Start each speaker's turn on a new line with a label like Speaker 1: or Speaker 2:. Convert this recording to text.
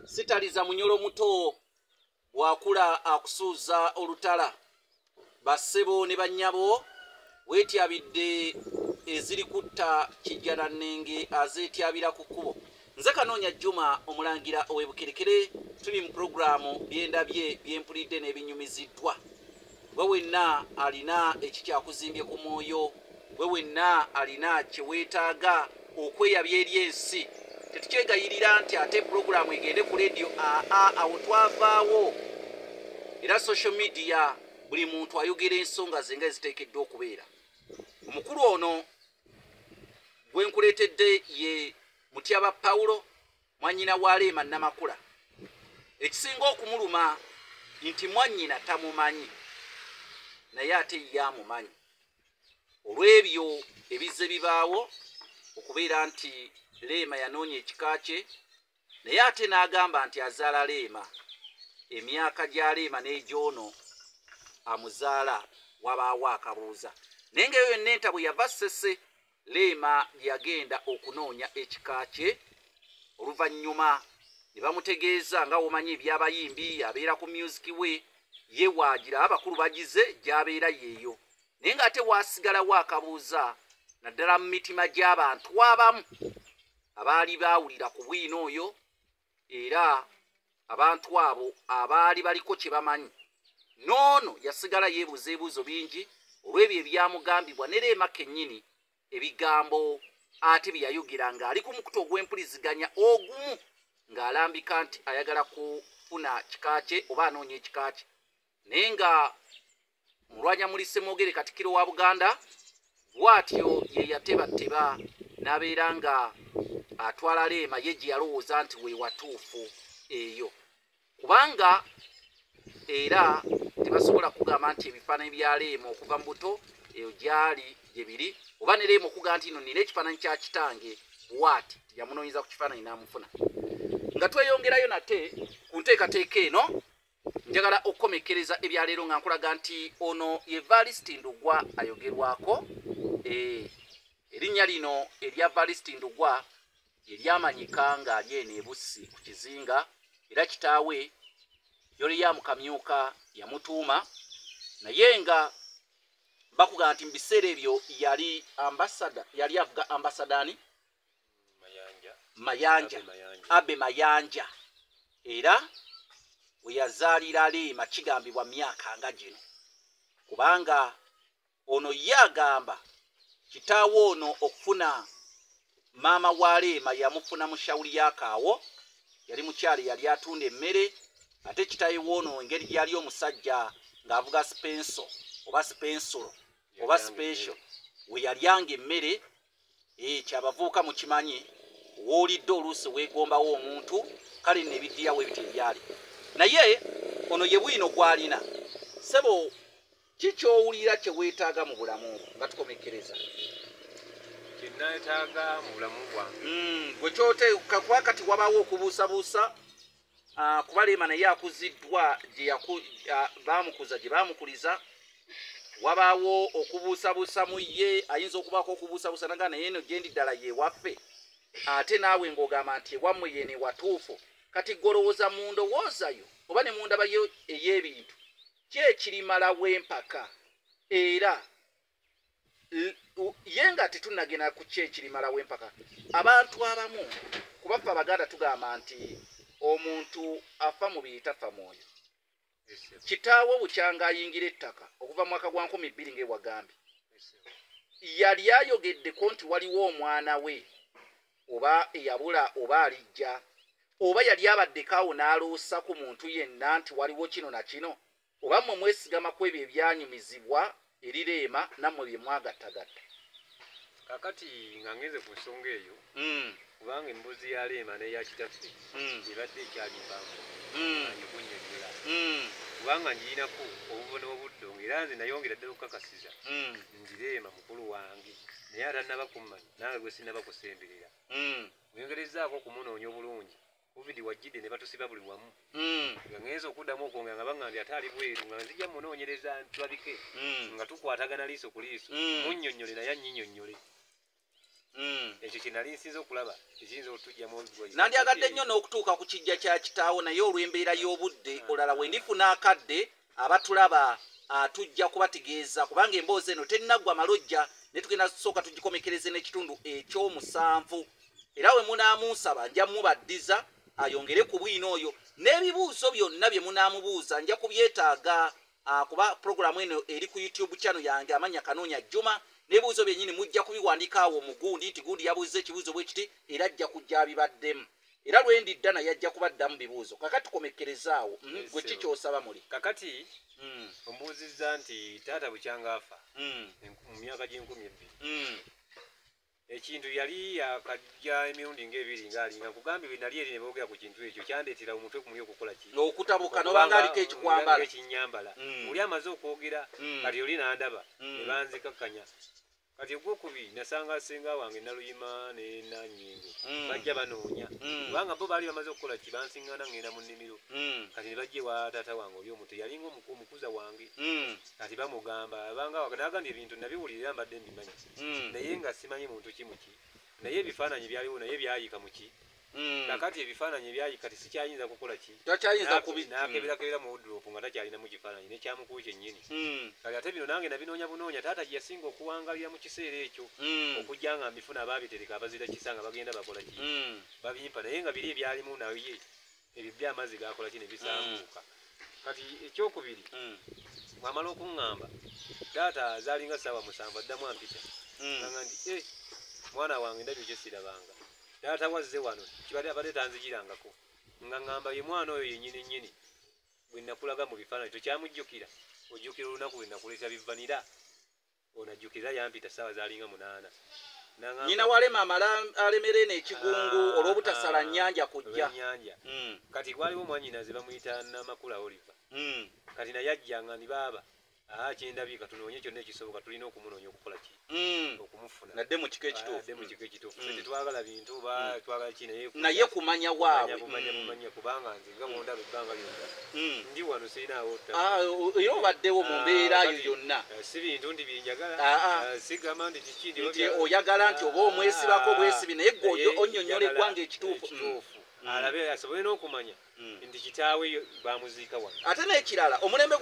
Speaker 1: Sitaliza munyolo muto bwakula akusuuza olutala. Bassebo ne bannyabo weetyabidde eziri kutta kijjana nnenge azeetyabira ku kkubo. Nze Kanoonya Juma omulangira ow'Ebukerekere, tuli mu pulogulaamu byendabye byempulidde n'ebinyumiziddwa. Gwe wenna alina ekikyakuzimbye ku mwoyo, gwe wenna alina kye weetaaga okweyabya eri ensi, tetukyegayirira nti ate pulogulaamu egende ku leediyo. Awo twavaawo. Era social media buli muntu ayogera ensonga ze nga eziteekeddwa okubeera. Omukulu ono gwe nkuleetedde ye Mutyaba Pawulo, mwannyina wa Leema Namakula. Ekisinga okumuluma nti mwannyina tamumanyi, naye ate ye amumanyi. Olw'ebyo ebizze bibaawo okubeera nti Leema yanoonya ekika kye, naye ate n'agamba nti azaala Leema. Emyaka gya Leema n'egyono amuzaala wabaawo akabuuza. Naye nga eyo yonna entabwe yava Ssese, Leema yagenda okunoonya ekika kye. Oluvannyuma ne bamutegeeza nga womanyi ebyabayimbi abeera ku music we, ye waagira abakulu bagize gy'abeera yeeyo. Naye ng'ate waasigalawo akabuuza naddala mu mitima gy'abantu abamu abaali baawulira ku bwino oyo, era abantu abo abaali baliko kye bamanyi. N'ono yasigala yeebuuza ebibuuzo bingi olw'ebyo ebyamugambibwa ne Leema kennyini, ebigambo ate bye yayogera ng'ali ku mukutu ogw'empuliziganya ogumu, ng'alambika nti ayagala kufuna kika kye oba anoonya ekika kye. Naye nga Mulwanyamuli Ssemwogere Katikkiro wa Buganda bw'atyo ye yatebateba n'abeera nga atwala Leema ye gye yalowooza nti we watuufu eyo. Kubanga era tebasobola kugamba nti ebifaananyi bya Leema okuva mu buto eyo gyali gye biri, oba ne Leema okugamba nti nno nina ekifaananyi kya kitange bw'ati, yamunoonyeza ku kifaananyi n'amufuna. Nga tweyongerayo nate ku nteekateeka eno, njagala okukomekkereza ebyaleero nga nkulaga nti ono ye Evariste Ndugwa ayogerwako. Erinnya lino erya Evariste Ndugwa eryamanyika ng'ali eno e Bussi ku Kizinga, era kitaawe Yolyamu Kamyuka yamutuuma, naye nga bakugamba nti mu biseera ebyo yali avuga ambasadani Abe Mayanja, era we yazaalira Leema kigambibwa myaka nga gino, kubanga ono ye agamba kitaawe ono okufuna maama wa Leema yamufuna mu Shawuli ya Kaawo, yali mukyala yali atunda emmere, ate kitaawe wono engeri gyali omusajja ng'avuga spenso oba spensolo oba special, we yalyanga emmere. Kyabavuuka mu kimanyi, woolidde oluusi weegombawo omuntu, kale nno ebiddiyawo ebyo tebyali. Naye ono ye bwino gw'alina. Ssebo, ki ky'owulira kye weetaaga mu bulamu nga tukomekkereza?
Speaker 2: Kye nneetaaga mu bulamu bwange
Speaker 1: gwe kyoteeka kuba kati wabaawo okubuusabuusa, kuba Leema naye akuziddwa baamukuza gye baamukuliza. Wabaawo okubuusabuusa mu ye, ayinza okubaako okubuusabuusa naga naye eno gye ndi ddala ye waffe, ate naawe ng'ogamba nti ewammwe ye ne watuufu. Kati golowooza mu ndowooza yo oba ne mu ndaba yo ey'ebintu, ki ekirimalawo empaka? Era ye nga tetunnagenda ku ki ekirimalawo empaka. Abantu abamu kubaffe Abaganda tugamba nti omuntu afa mubiri tafa mwoyo. Kitaawe bukyanga ayingira ettaka okuva mu mwaka gwa 2000 ng'ewagambye, yali ayogeddeko nti waliwo omwana we oba eyabula oba alijja, oba yali abaddekaawo n'aloosa ku muntu yenna nti waliwo kino na kino, oba mmwe mwesigama ku ebyo ebyanyumizibwa eri Leema nammwe bye mwagattagatta?
Speaker 2: Kakati nga ngeze ku nsonga eyo, kubanga emboozi ya Leema n'eya kitaffe ebadde ekyali mpanvu anyikunnyonnyola, kubanga ngirinako obubona obuddo, ng'era nze nayongera ddala okukakasiza nti Leema mukulu wange, naye atannaba kummanyi nange gwe sinnaba kusemberera. Muyongerezaako okumunoonya obulungi, COVID wajjidde ne batusiba buli wamu, nga ngenza okuddamu okwongera nga baŋŋambye ate ali bweru, nga nzija munoonyereza tulabike nga tukwatagana liiso ku liiso, munnyonnyole naye annyinyonnyole. ekyo kinali nsinza okulaba ekiyinza otujjamu
Speaker 1: nandyagadde nnyo n'okutuuka ku kijja kya kitaawo naye olw'embeera y'obudde olala we ndifuna akadde abatulaba tujja kubategeeza kubanga emboozi eno tennaggwa malojja ne tugenda tusooka tugikomekereze n'ekitundu ekyomusanvu era we munaamunsaba nja mubaddiza ayongere ku bwino oyo n'ebibuuzo byonna bye munaamubuuza nja kubyetaaga kuba puroguramu eno eri ku YouTube channel yange amanya Kanoonya Juma n'ebibuuzo byennyini mujja kubiwandika awo mu gundi nti gundi yabuuza ekibuuzo bwe kiti era ajja kujja abibaddemu era lwendidda naye ajja kubaddamu bibuuzo kakati tukomekereza awo gwe kikyosaba muli
Speaker 2: kakati ombuuzizza nti taata bukyanga afa mu myaka g'20,000 ekintu yali yakajja emirundi ng'ebiri ng'alinga nkugambye bwe nali eri ne boogera ku kintu ekyo kyandeetera omutwe kumuli okukola ki
Speaker 1: okutabuka nobanga aliko
Speaker 2: ekinyambala oli amaze okwogera kati oli nandaba ne banzikakkanya kati ogwokubiri nasanga senga wange Naluyima ne Nanyingo bajja banoonya kubanga bo baali bamaze okukola ki bansiŋŋana ŋŋenda mu nnimiro kati ne bajja ewa taata wange oli omuto yalinga omukuza wange kati bamugamba nagambye ebintu nabiwulira mbadde mbimanyi naye nga simanyi muntu kimuki naye ebifaananyi byaliwo naye byayika muki kakati ebifaananyi ebyayika tisikyayinza kukola ki nakeberakebera mu wodropu nga takyalina mu kifaananyi nekyamukulu kyennyini kati ate bino nange nabinoonya bunoonya taata gye yasinga okuwangalira mu kiseera ekyo okujja nga mbifuna abaabitereka abazira kisa nga bagenda bakola ki babimpa naye nga biri ebyalimu naye ebyo byamazzi gakola ki ne bisambuuka kati ekyokubiri mwamala okuŋŋamba taata zaalinga ssaawa 7 addamu ampita nga ndi mwana wange ndabyo kyesirabanga taata wazze wano kibadde abadde tanzijirangako nga ŋŋamba ye mwana oyo yennyini nnyini bwe nakulaga mu bifaananyi tokyamujjukira ojjukira olunaku lwe nakuleeta bivanira onajjukira yampita ssaawa zaalinga 8
Speaker 1: nyina walema amala alemere n'ekigungu olw'obutasala nnyanja kujja
Speaker 2: kati gwaliwo mwanyinaze bamuyita Namakula Oliver kati naye ajjanga ni baaba kyendabika tunoonye kyonna ekisoboka tulina okumunoonya okukola ki okumufuna
Speaker 1: nadde mu kiko
Speaker 2: ekituufu tetwagala bintu twagala ki
Speaker 1: naye kumanya waabwe
Speaker 2: bumanya kubanga nze nga bondaba ebbanga lyonna ndi wano sirinawo
Speaker 1: era obaddewo mu mbeera yo yonna
Speaker 2: si bintu ndi byenjagala sigamba nti kikindi
Speaker 1: oyagala nti oba omwesibako bwesibi naye gwe onnyonnyola eggwanga ekituufu
Speaker 2: alabe asobole n'okumanya nti kitaawe bamuziika wano
Speaker 1: ate n'ekirala omulembe